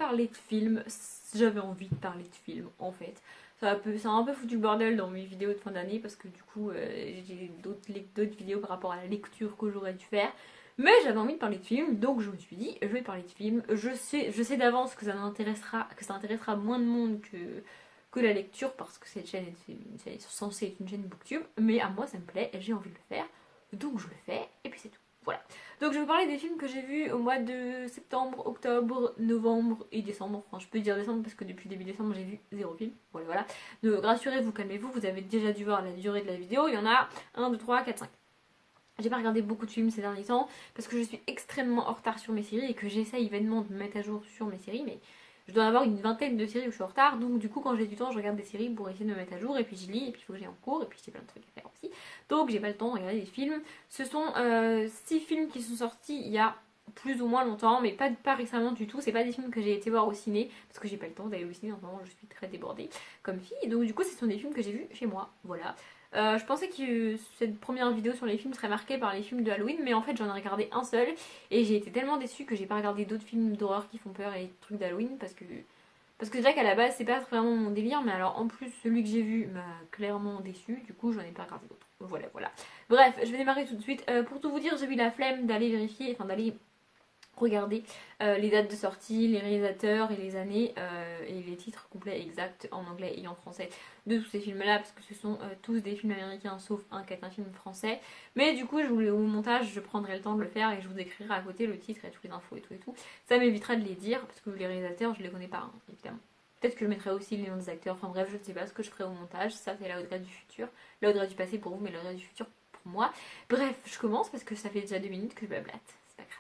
parler de films. J'avais envie de parler de films en fait. Ça a un peu foutu le bordel dans mes vidéos de fin d'année parce que du coup j'ai d'autres vidéos par rapport à la lecture que j'aurais dû faire. Mais j'avais envie de parler de films, donc je me suis dit je vais parler de films. Je sais d'avance que ça intéressera moins de monde que la lecture parce que cette chaîne est censée être une chaîne booktube. Mais à moi ça me plaît, j'ai envie de le faire, donc je le fais et puis c'est tout. Voilà. Donc je vais vous parler des films que j'ai vus au mois de septembre, octobre, novembre et décembre. Enfin je peux dire décembre parce que depuis début décembre j'ai vu 0 film. Voilà voilà. Donc rassurez-vous, calmez-vous, vous avez déjà dû voir la durée de la vidéo. Il y en a 1, 2, 3, 4, 5. J'ai pas regardé beaucoup de films ces derniers temps parce que je suis extrêmement en retard sur mes séries et que j'essaye vainement de me mettre à jour sur mes séries, mais je dois avoir une vingtaine de séries où je suis en retard, donc du coup quand j'ai du temps je regarde des séries pour essayer de me mettre à jour et puis je lis et puis il faut que j'aille en cours et puis j'ai plein de trucs à faire aussi, donc j'ai pas le temps de regarder des films. Ce sont 6 films qui sont sortis il y a plus ou moins longtemps, mais pas récemment du tout. C'est pas des films que j'ai été voir au ciné parce que j'ai pas le temps d'aller au ciné en ce moment, je suis très débordée comme fille, donc du coup ce sont des films que j'ai vus chez moi, voilà. Je pensais que cette première vidéo sur les films serait marquée par les films de Halloween, mais en fait j'en ai regardé un seul et j'ai été tellement déçue que j'ai pas regardé d'autres films d'horreur qui font peur et des trucs d'Halloween parce que déjà qu'à la base c'est pas vraiment mon délire, mais alors en plus celui que j'ai vu m'a clairement déçu, du coup j'en ai pas regardé d'autres. Voilà voilà. Bref, je vais démarrer tout de suite. Pour tout vous dire, j'ai eu la flemme d'aller vérifier, enfin d'aller regarder les dates de sortie, les réalisateurs et les années et les titres complets exacts en anglais et en français de tous ces films là parce que ce sont tous des films américains sauf un qui est un film français, mais du coup je voulais au montage je prendrai le temps de le faire et je vous écrirai à côté le titre et toutes les infos et tout, ça m'évitera de les dire parce que les réalisateurs je les connais pas hein, évidemment. Peut-être que je mettrai aussi les noms des acteurs, enfin bref je ne sais pas ce que je ferai au montage, ça c'est la Audrey du futur, la Audrey du passé pour vous mais la Audrey du futur pour moi. Bref, je commence parce que ça fait déjà 2 minutes que je blablate, c'est pas grave.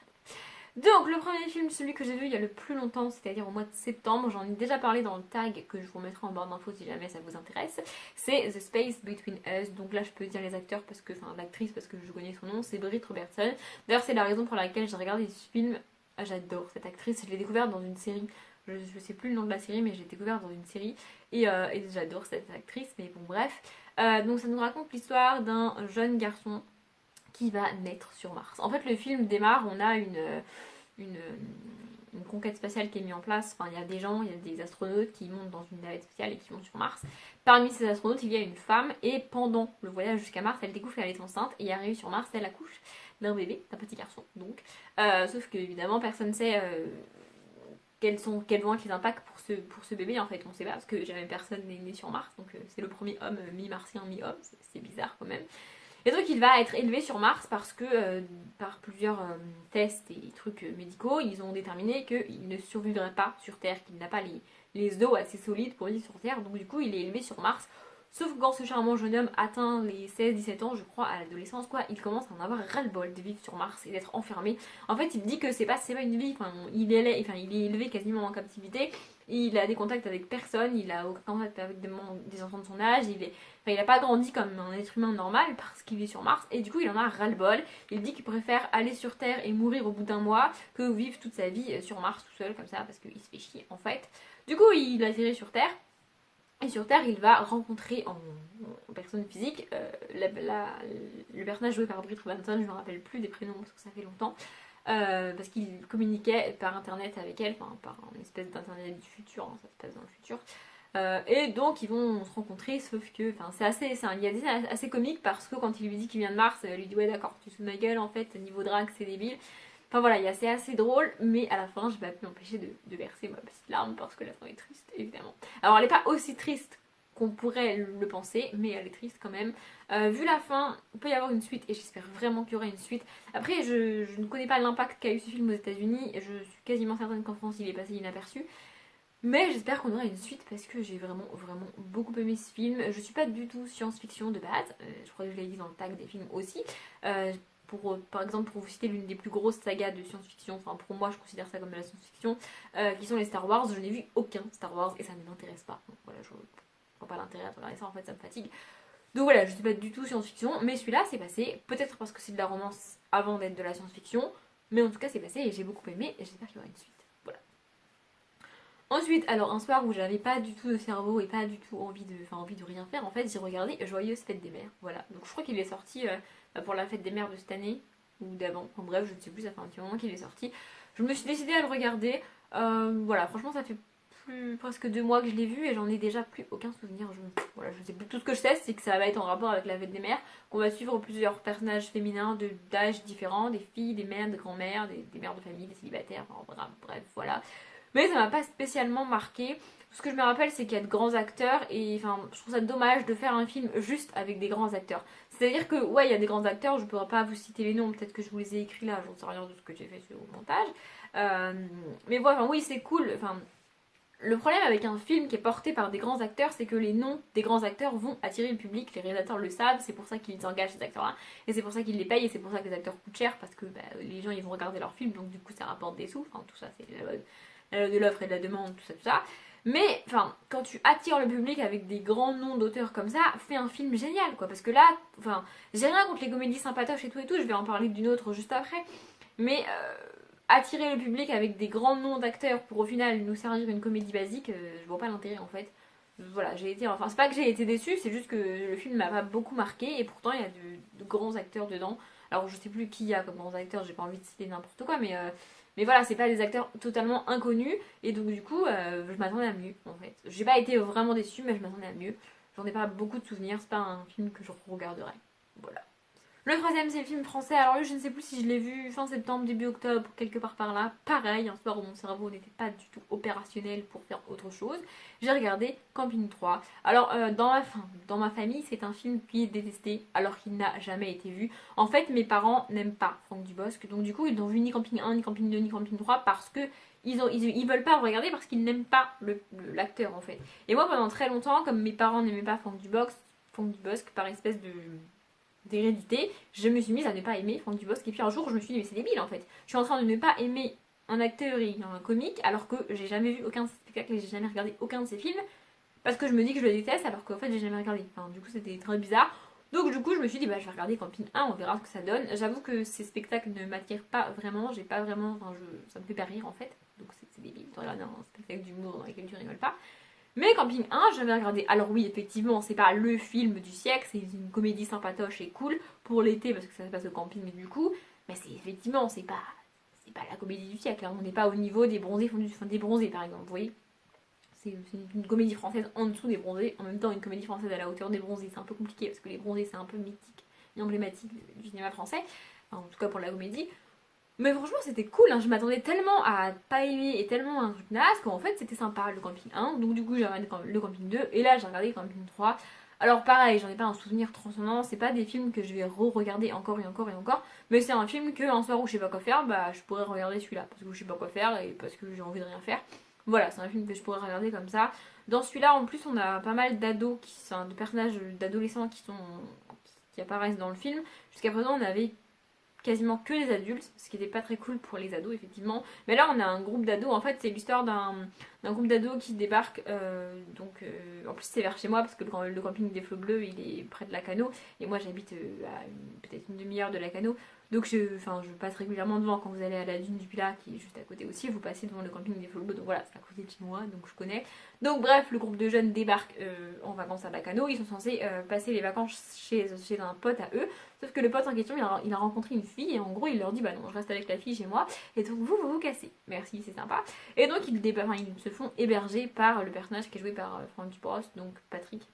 Donc le premier film, celui que j'ai vu il y a le plus longtemps, c'est-à-dire au mois de septembre, j'en ai déjà parlé dans le tag que je vous mettrai en barre d'infos si jamais ça vous intéresse, c'est The Space Between Us. Donc là je peux dire les acteurs parce que, enfin l'actrice parce que je connais son nom, c'est Britt Robertson. D'ailleurs c'est la raison pour laquelle j'ai regardé ce film. Ah, j'adore cette actrice, je l'ai découverte dans une série. Je sais plus le nom de la série mais j'ai découvert dans une série et j'adore cette actrice, mais bon bref. Donc ça nous raconte l'histoire d'un jeune garçon qui va naître sur Mars. En fait le film démarre, on a une, une conquête spatiale qui est mise en place. Enfin, il y a des gens, il y a des astronautes qui montent dans une navette spatiale et qui vont sur Mars. Parmi ces astronautes, il y a une femme et pendant le voyage jusqu'à Mars, elle découvre qu'elle est enceinte et arrive sur Mars, elle accouche d'un bébé, d'un petit garçon. Donc, sauf que évidemment, personne ne sait quels vont être les impacts pour ce bébé. En fait, on ne sait pas parce que jamais personne n'est né sur Mars. Donc, c'est le premier homme mi-martien, mi-homme. C'est bizarre quand même. Et donc il va être élevé sur Mars parce que par plusieurs tests et trucs médicaux, ils ont déterminé qu'il ne survivrait pas sur Terre, qu'il n'a pas les os assez solides pour vivre sur Terre. Donc du coup il est élevé sur Mars. Sauf que quand ce charmant jeune homme atteint les 16-17 ans, je crois, à l'adolescence, quoi, il commence à en avoir ras-le-bol de vivre sur Mars et d'être enfermé. En fait, il dit que c'est pas une vie, enfin, il est élevé quasiment en captivité, il a des contacts avec personne, il a aucun contact avec des enfants de son âge, il a pas grandi comme un être humain normal parce qu'il est sur Mars, et du coup, il en a ras-le-bol. Il dit qu'il préfère aller sur Terre et mourir au bout d'un mois que vivre toute sa vie sur Mars tout seul, comme ça, parce qu'il se fait chier, en fait. Du coup, il atterrit sur Terre. Et sur Terre, il va rencontrer en personne physique le personnage joué par Britt Robertson, je ne me rappelle plus des prénoms parce que ça fait longtemps, parce qu'il communiquait par internet avec elle, enfin par une espèce d'internet du futur, hein, ça se passe dans le futur. Et donc ils vont se rencontrer, sauf que il y a des scènes assez comiques parce que quand il lui dit qu'il vient de Mars, elle lui dit ouais d'accord, tu te fous de ma gueule en fait, niveau drague c'est débile. Enfin voilà, c'est assez drôle, mais à la fin, j'ai pas pu m'empêcher de verser ma petite larme parce que la fin est triste, évidemment. Alors elle est pas aussi triste qu'on pourrait le penser, mais elle est triste quand même. Vu la fin, il peut y avoir une suite et j'espère vraiment qu'il y aura une suite. Après, je ne connais pas l'impact qu'a eu ce film aux États-Unis, je suis quasiment certaine qu'en France il est passé inaperçu. Mais j'espère qu'on aura une suite parce que j'ai vraiment beaucoup aimé ce film. Je suis pas du tout science-fiction de base, je crois que je l'ai dit dans le tag des films aussi. Par exemple, pour vous citer l'une des plus grosses sagas de science-fiction, enfin pour moi je considère ça comme de la science-fiction, qui sont les Star Wars, je n'ai vu aucun Star Wars et ça ne m'intéresse pas. Donc voilà, je vois pas l'intérêt de regarder ça, en fait ça me fatigue. Donc voilà, je suis pas du tout science-fiction, mais celui-là c'est passé, peut-être parce que c'est de la romance avant d'être de la science-fiction, mais en tout cas c'est passé et j'ai beaucoup aimé et j'espère qu'il y aura une suite. Voilà. Ensuite, alors un soir où j'avais pas du tout de cerveau et pas du tout envie de rien faire, en fait j'ai regardé Joyeuse Fête des Mères. Voilà, donc je crois qu'il est sorti pour la Fête des Mères de cette année ou d'avant. En bref, je ne sais plus, ça fait un petit moment qu'il est sorti. Je me suis décidée à le regarder. Voilà, franchement ça fait presque 2 mois que je l'ai vu et j'en ai déjà plus aucun souvenir. Voilà, je sais plus. Tout ce que je sais, c'est que ça va être en rapport avec la fête des mères, qu'on va suivre plusieurs personnages féminins d'âges différents, des filles, des mères, des grands-mères, des mères de famille, des célibataires, enfin, bref, voilà. Mais ça m'a pas spécialement marqué. Tout ce que je me rappelle, c'est qu'il y a de grands acteurs et enfin, je trouve ça dommage de faire un film juste avec des grands acteurs. C'est-à-dire que, ouais, il y a des grands acteurs, je pourrais pas vous citer les noms, peut-être que je vous les ai écrits là, j'en sais rien de ce que j'ai fait sur le montage. Mais voilà, enfin, oui, c'est cool. Enfin, le problème avec un film qui est porté par des grands acteurs, c'est que les noms des grands acteurs vont attirer le public, les réalisateurs le savent, c'est pour ça qu'ils engagent ces acteurs-là, et c'est pour ça qu'ils les payent, et c'est pour ça que les acteurs coûtent cher, parce que les gens ils vont regarder leurs films, donc du coup ça rapporte des sous, enfin tout ça c'est la loi de l'offre et de la demande, tout ça, tout ça. Mais enfin, quand tu attires le public avec des grands noms d'auteurs comme ça, fais un film génial quoi, parce que là, enfin, j'ai rien contre les comédies sympatoches et tout, je vais en parler d'une autre juste après, mais attirer le public avec des grands noms d'acteurs pour au final nous servir une comédie basique, je vois pas l'intérêt en fait. Voilà, j'ai été. Enfin, c'est pas que j'ai été déçue, c'est juste que le film m'a pas beaucoup marqué et pourtant il y a de grands acteurs dedans. Alors je sais plus qui il y a comme grands acteurs, j'ai pas envie de citer n'importe quoi, mais voilà, c'est pas des acteurs totalement inconnus et donc du coup je m'attendais à mieux en fait. J'ai pas été vraiment déçue, mais je m'attendais à mieux. J'en ai pas beaucoup de souvenirs, c'est pas un film que je regarderai. Voilà. Le troisième, c'est le film français. Alors lui, je ne sais plus si je l'ai vu fin septembre, début octobre, quelque part par là. Pareil, un soir où mon cerveau n'était pas du tout opérationnel pour faire autre chose. J'ai regardé Camping 3. Alors, dans ma famille, c'est un film qui est détesté, alors qu'il n'a jamais été vu. En fait, mes parents n'aiment pas Franck Dubosc. Donc du coup, ils n'ont vu ni Camping 1, ni Camping 2, ni Camping 3 parce que ils veulent pas le regarder parce qu'ils n'aiment pas l'acteur en fait. Et moi, pendant très longtemps, comme mes parents n'aimaient pas Franck Dubosc par espèce d'hérédité, je me suis mise à ne pas aimer Franck Dubosc. Et puis un jour, je me suis dit, mais c'est débile en fait. Je suis en train de ne pas aimer un acteur et un comique alors que j'ai jamais vu aucun de ses spectacles et j'ai jamais regardé aucun de ses films parce que je me dis que je le déteste alors qu'en fait, j'ai jamais regardé. Enfin, du coup, c'était très bizarre. Donc, du coup, je me suis dit, bah, je vais regarder Camping 1, on verra ce que ça donne. J'avoue que ces spectacles ne m'attirent pas vraiment, j'ai pas vraiment. Enfin, ça me fait pas rire en fait. Donc, c'est débile de regarder un spectacle d'humour dans lequel tu rigoles pas. Mais Camping 1, j'avais regardé. Alors oui, effectivement, c'est pas le film du siècle, c'est une comédie sympatoche et cool pour l'été parce que ça se passe au camping du coup. Mais c'est effectivement, c'est pas la comédie du siècle. Hein. On n'est pas au niveau des bronzés des bronzés par exemple. Vous voyez, c'est une comédie française en dessous des bronzés. En même temps, une comédie française à la hauteur des bronzés, c'est un peu compliqué parce que les bronzés c'est un peu mythique et emblématique du cinéma français. Enfin, en tout cas pour la comédie. Mais franchement, c'était cool, hein. Je m'attendais tellement à pas aimer et tellement à un truc naze qu'en fait, c'était sympa le camping 1. Donc, du coup, j'ai regardé le camping 2 et là, j'ai regardé le camping 3. Alors, pareil, j'en ai pas un souvenir transcendant. C'est pas des films que je vais re-regarder encore et encore et encore. Mais c'est un film que, un soir où je sais pas quoi faire, bah, je pourrais regarder celui-là. Parce que je sais pas quoi faire et parce que j'ai envie de rien faire. Voilà, c'est un film que je pourrais regarder comme ça. Dans celui-là, en plus, on a pas mal d'ados, de personnages d'adolescents qui apparaissent dans le film. Jusqu'à présent, on avait quasiment que les adultes, ce qui n'était pas très cool pour les ados effectivement. Mais là on a un groupe d'ados, en fait c'est l'histoire d'un groupe d'ados qui débarque, en plus c'est vers chez moi parce que le camping des Flots Bleus il est près de Lacanau et moi j'habite à peut-être une demi-heure de Lacanau. Donc je passe régulièrement devant quand vous allez à la dune du Pilat qui est juste à côté aussi, vous passez devant le camping des Flots Bleus, donc voilà c'est à côté de chez moi donc je connais. Donc bref, le groupe de jeunes débarque en vacances à Lacanau, ils sont censés passer les vacances chez un pote à eux. Sauf que le pote en question, il a rencontré une fille et en gros il leur dit bah non, je reste avec la fille chez moi et donc vous cassez. Merci, c'est sympa. Et donc ils se font héberger par le personnage qui est joué par Franck Dubosc, donc Patrick,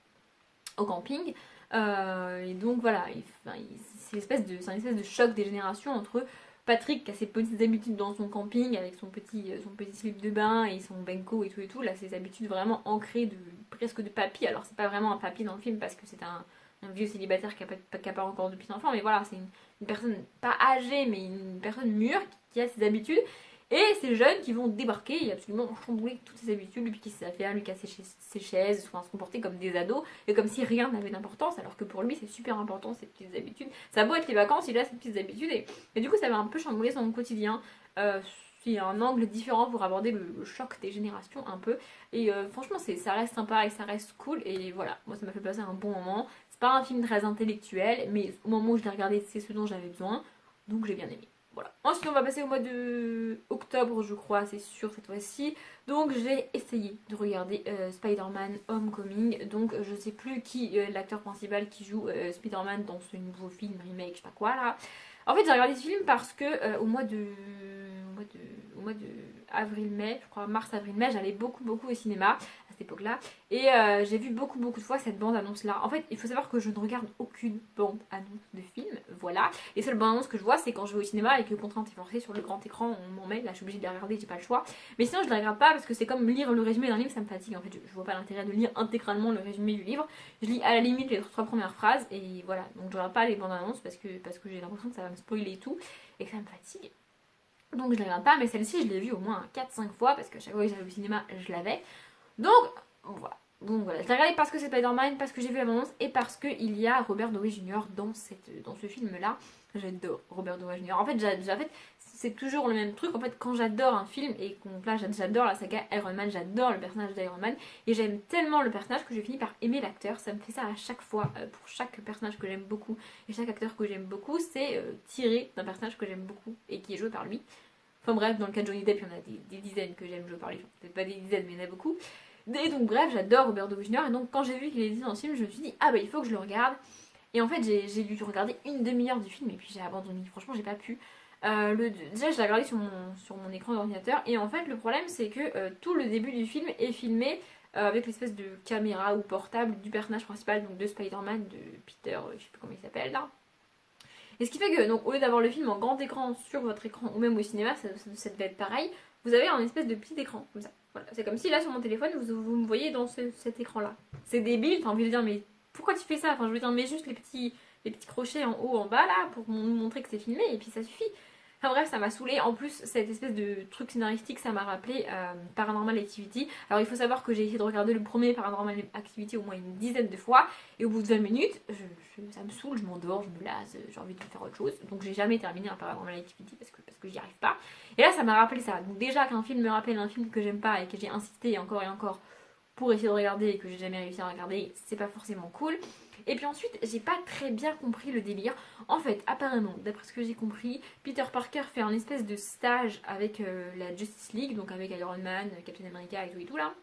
au camping. Et donc voilà, c'est une espèce de choc des générations entre Patrick qui a ses petites habitudes dans son camping avec son petit slip de bain et son benko et tout, là ses habitudes vraiment ancrées presque de papy. Alors c'est pas vraiment un papy dans le film parce que c'est un vieux célibataire qui a pas encore de petits enfants, mais voilà, c'est une personne pas âgée, mais une personne mûre qui a ses habitudes. Et ces jeunes qui vont débarquer et absolument chambouler toutes ses habitudes, lui piquer ses affaires, lui casser ses chaises, se comporter comme des ados, et comme si rien n'avait d'importance, alors que pour lui c'est super important ces petites habitudes. Ça a beau être les vacances, il a ses petites habitudes, et du coup ça va un peu chambouler son quotidien. Il y a un angle différent pour aborder le choc des générations un peu. Et franchement ça reste sympa et ça reste cool, et voilà, moi ça m'a fait passer un bon moment. C'est pas un film très intellectuel, mais au moment où je l'ai regardé c'est ce dont j'avais besoin, donc j'ai bien aimé. Voilà. Ensuite, on va passer au mois de octobre, je crois, c'est sûr cette fois-ci. Donc, j'ai essayé de regarder Spider-Man Homecoming. Donc, je sais plus qui est l'acteur principal qui joue Spider-Man dans ce nouveau film, remake, je sais pas quoi là. En fait, j'ai regardé ce film parce que au mois de avril-mai, je crois mars-avril-mai, j'allais beaucoup au cinéma à cette époque-là. Et j'ai vu beaucoup de fois cette bande-annonce-là. En fait, il faut savoir que je ne regarde aucune bande-annonce de film, voilà. Les seules bandes-annonces que je vois, c'est quand je vais au cinéma et que contrainte est forcée sur le grand écran, on m'en met, là je suis obligée de les regarder, j'ai pas le choix. Mais sinon, je les regarde pas parce que c'est comme lire le résumé d'un livre, ça me fatigue. En fait, je vois pas l'intérêt de lire intégralement le résumé du livre. Je lis à la limite les 3 premières phrases et voilà. Donc je regarde pas les bandes-annonces parce que j'ai l'impression que ça va me spoiler tout et que ça me fatigue. Donc je les regarde pas, mais celle-ci, je l'ai vue au moins 4-5 fois parce que chaque fois que j'allais au cinéma, je l'avais. Donc voilà. Donc voilà, je l'ai regardé parce que c'est Spider-Man, parce que j'ai vu la bande-annonce et parce qu'il y a Robert Downey Jr. dans ce film-là. J'adore Robert Downey Jr. En fait, c'est toujours le même truc. En fait, quand j'adore un film, et là j'adore la saga Iron Man, j'adore le personnage d'Iron Man, et j'aime tellement le personnage que je finis par aimer l'acteur. Ça me fait ça à chaque fois, pour chaque personnage que j'aime beaucoup, et chaque acteur que j'aime beaucoup, c'est tiré d'un personnage que j'aime beaucoup, et qui est joué par lui. Enfin bref, dans le cas de Johnny Depp, il y en a des dizaines que j'aime jouer par lui. Enfin, peut-être pas des dizaines, mais il y en a beaucoup. Et donc bref, j'adore Robert Downey Jr. Et donc quand j'ai vu qu'il était dans ce film, je me suis dit, ah bah il faut que je le regarde. Et en fait, j'ai dû regarder une demi-heure du film et puis j'ai abandonné. Franchement, j'ai pas pu. Déjà, je l'ai regardé sur mon écran d'ordinateur. Et en fait, le problème, c'est que tout le début du film est filmé avec l'espèce de caméra ou portable du personnage principal, donc de Spider-Man, de Peter, je sais plus comment il s'appelle là. Et ce qui fait que, donc, au lieu d'avoir le film en grand écran sur votre écran ou même au cinéma, ça devait être pareil, vous avez un espèce de petit écran, comme ça. Voilà. C'est comme si là sur mon téléphone, vous me voyez dans cet écran-là. C'est débile, t'as envie de dire, mais pourquoi tu fais ça? Enfin, je veux dire, mets juste les petits crochets en haut, en bas là, pour nous montrer que c'est filmé, et puis ça suffit. Enfin bref, ça m'a saoulée. En plus, cette espèce de truc scénaristique, ça m'a rappelé Paranormal Activity. Alors il faut savoir que j'ai essayé de regarder le premier Paranormal Activity au moins une dizaine de fois. Et au bout de 20 minutes, ça me saoule, je m'endors, je me lasse, j'ai envie de faire autre chose. Donc j'ai jamais terminé un Paranormal Activity parce que j'y arrive pas. Et là, ça m'a rappelé ça. Donc déjà qu'un film me rappelle un film que j'aime pas et que j'ai insisté encore et encore pour essayer de regarder et que j'ai jamais réussi à regarder, c'est pas forcément cool. Et puis ensuite, j'ai pas très bien compris le délire. En fait, apparemment, d'après ce que j'ai compris, Peter Parker fait un espèce de stage avec la Justice League, donc avec Iron Man, Captain America et tout là.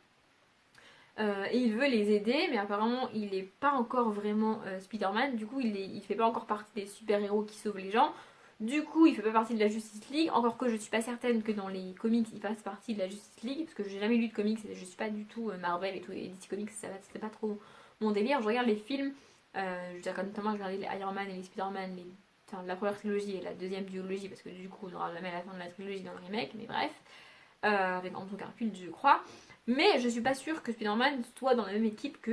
Et il veut les aider, mais apparemment il n'est pas encore vraiment Spider-Man. Du coup, il fait pas encore partie des super-héros qui sauvent les gens. Du coup, il fait pas partie de la Justice League. Encore que je suis pas certaine que dans les comics il fasse partie de la Justice League, parce que j'ai jamais lu de comics et je suis pas du tout Marvel et tout, et DC Comics, c'était pas trop mon délire. Je regarde les films. Je veux dire, notamment, je regardais les Iron Man et les Spider-Man, la première trilogie et la deuxième duologie, parce que du coup, on n'aura jamais la fin de la trilogie dans le remake, mais bref, avec Andrew Garfield, je crois. Mais je suis pas sûre que Spider-Man soit dans la même équipe que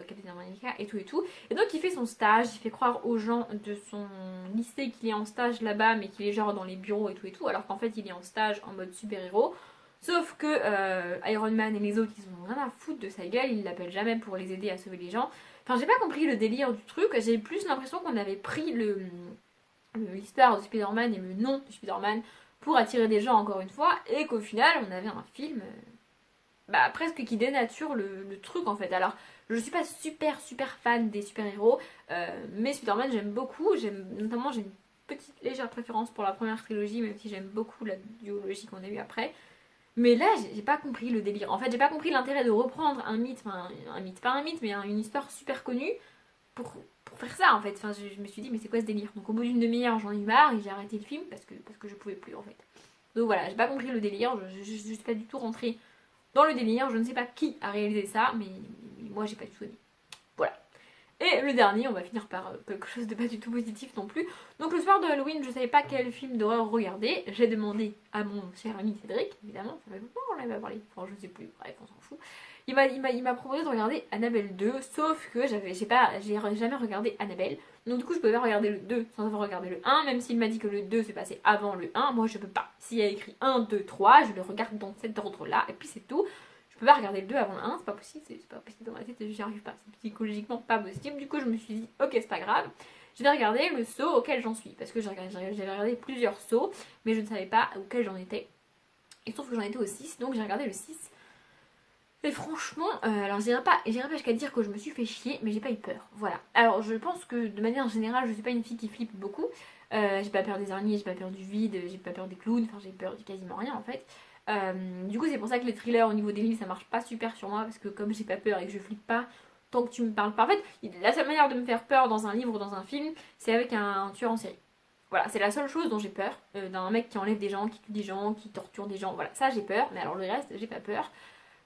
Captain America et tout et tout. Et donc, il fait son stage, il fait croire aux gens de son lycée qu'il est en stage là-bas, mais qu'il est genre dans les bureaux et tout, alors qu'en fait, il est en stage en mode super-héros. Sauf que Iron Man et les autres, ils ont rien à foutre de sa gueule, ils l'appellent jamais pour les aider à sauver les gens. Enfin, j'ai pas compris le délire du truc, j'ai plus l'impression qu'on avait pris l'histoire de Spider-Man et le nom de Spider-Man pour attirer des gens encore une fois, et qu'au final, on avait un film presque qui dénature le truc en fait. Alors, je suis pas super fan des super-héros, mais Spider-Man j'aime beaucoup, notamment j'ai une petite légère préférence pour la première trilogie, même si j'aime beaucoup la duologie qu'on a eu après. Mais là, j'ai pas compris le délire. En fait, j'ai pas compris l'intérêt de reprendre un mythe, enfin, un mythe, pas un mythe, mais une histoire super connue pour faire ça en fait. Enfin, je me suis dit, mais c'est quoi ce délire? Donc, au bout d'une demi-heure, j'en ai eu marre et j'ai arrêté le film parce que je pouvais plus en fait. Donc voilà, j'ai pas compris le délire, je suis pas du tout rentrée dans le délire. Je ne sais pas qui a réalisé ça, mais moi, j'ai pas du tout aimé. Voilà. Et le dernier, on va finir par quelque chose de pas du tout positif non plus. Donc le soir de Halloween, je savais pas quel film d'horreur regarder. J'ai demandé à mon cher ami Cédric, évidemment, ça fait longtemps qu'on l'avait parlé. Enfin, je sais plus, bref, on s'en fout. Il m'a proposé de regarder Annabelle 2, sauf que j'ai jamais regardé Annabelle. Donc du coup, je pouvais pas regarder le 2 sans avoir regardé le 1, même s'il m'a dit que le 2 s'est passé avant le 1. Moi, je peux pas. S'il y a écrit 1, 2, 3, je le regarde dans cet ordre-là, et puis c'est tout. Je peux pas regarder le 2 avant le 1, c'est pas possible, c'est pas possible dans ma tête, j'y arrive pas, c'est psychologiquement pas possible. Du coup, je me suis dit, ok, c'est pas grave, je vais regarder le saut auquel j'en suis, parce que j'avais regardé plusieurs sauts, mais je ne savais pas auquel j'en étais. Il se trouve que j'en étais au 6, donc j'ai regardé le 6. Et franchement, alors j'irai pas jusqu'à dire que je me suis fait chier, mais j'ai pas eu peur, voilà. Alors je pense que de manière générale, je suis pas une fille qui flippe beaucoup, j'ai pas peur des araignées, j'ai pas peur du vide, j'ai pas peur des clowns, enfin j'ai peur de quasiment rien en fait. Du coup c'est pour ça que les thrillers au niveau des livres ça marche pas super sur moi, parce que comme j'ai pas peur et que je flippe pas tant que tu me parles pas, en fait la seule manière de me faire peur dans un livre ou dans un film c'est avec un tueur en série. Voilà, c'est la seule chose dont j'ai peur, d'un mec qui enlève des gens, qui tue des gens, qui torture des gens, voilà, ça j'ai peur, mais alors le reste, j'ai pas peur.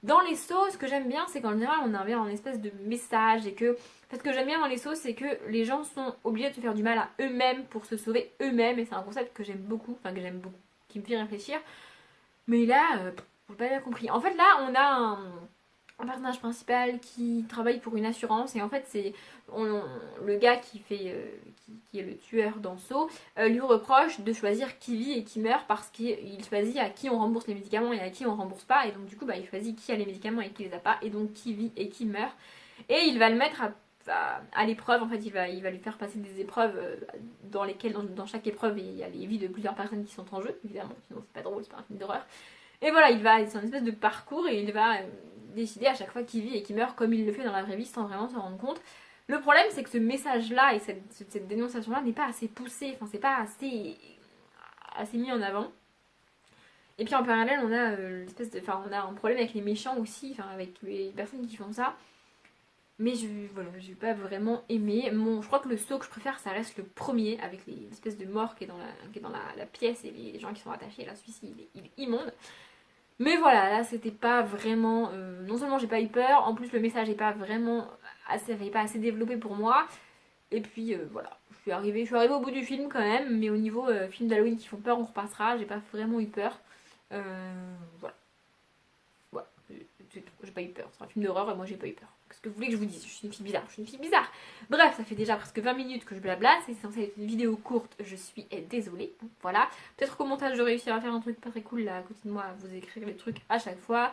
Dans les sauts, ce que j'aime bien, c'est qu'en général, on arrive en espèce de message et que... En fait, ce que j'aime bien dans les sauts, c'est que les gens sont obligés de se faire du mal à eux-mêmes pour se sauver eux-mêmes, et c'est un concept que j'aime beaucoup, enfin que j'aime beaucoup, qui me fait réfléchir. Mais là, j'ai pas bien compris. En fait, là, on a un personnage principal qui travaille pour une assurance et en fait c'est le gars qui fait qui est le tueur dans Saw lui reproche de choisir qui vit et qui meurt parce qu'il choisit à qui on rembourse les médicaments et à qui on rembourse pas et donc du coup bah, il choisit qui a les médicaments et qui les a pas et donc qui vit et qui meurt et il va le mettre à l'épreuve. En fait il va lui faire passer des épreuves dans lesquelles dans chaque épreuve il y a les vies de plusieurs personnes qui sont en jeu évidemment, sinon c'est pas drôle, c'est pas un film d'horreur. Et voilà, c'est une espèce de parcours et il va décider à chaque fois qui vit et qui meurt comme il le fait dans la vraie vie sans vraiment s'en rendre compte. Le problème c'est que ce message-là et cette dénonciation-là n'est pas assez poussé, enfin c'est pas assez mis en avant. Et puis en parallèle on a on a un problème avec les méchants aussi, enfin avec les personnes qui font ça. Mais voilà, j'ai pas vraiment aimé. Je crois que le saut que je préfère, ça reste le premier, avec l'espèce de mort qui est dans la pièce et les gens qui sont attachés. Là, celui-ci, il est immonde. Mais voilà, là, c'était pas vraiment... non seulement j'ai pas eu peur, en plus le message est pas vraiment avait pas assez développé pour moi. Et puis voilà, je suis arrivée au bout du film quand même, mais au niveau film d'Halloween qui font peur, on repassera. J'ai pas vraiment eu peur. Voilà. Voilà, c'est tout. J'ai pas eu peur. C'est un film d'horreur et moi j'ai pas eu peur. Qu'est-ce que vous voulez que je vous dise? Je suis une fille bizarre, je suis une fille bizarre. Bref, ça fait déjà presque 20 minutes que je blabla. C'est censé être une vidéo courte, je suis désolée. Voilà. Peut-être qu'au montage je réussirai à faire un truc pas très cool là à côté de moi, à vous écrire les trucs à chaque fois.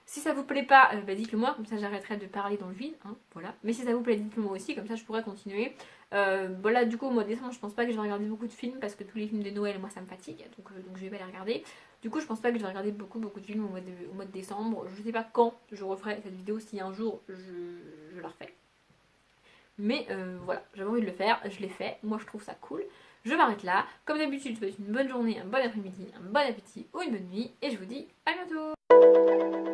Si ça vous plaît pas, dites-le moi, comme ça j'arrêterai de parler dans le vide. Hein, voilà. Mais si ça vous plaît, dites-le moi aussi, comme ça je pourrais continuer. Voilà, du coup au mois de décembre, je pense pas que je vais regarder beaucoup de films parce que tous les films de Noël, moi ça me fatigue, donc je vais pas les regarder. Du coup, je pense pas que je vais regarder beaucoup de films au mois de décembre. Je sais pas quand je referai cette vidéo, si un jour je la refais. Mais voilà, j'avais envie de le faire, je l'ai fait, moi je trouve ça cool. Je m'arrête là. Comme d'habitude, je vous souhaite une bonne journée, un bon après-midi, un bon appétit ou une bonne nuit. Et je vous dis à bientôt.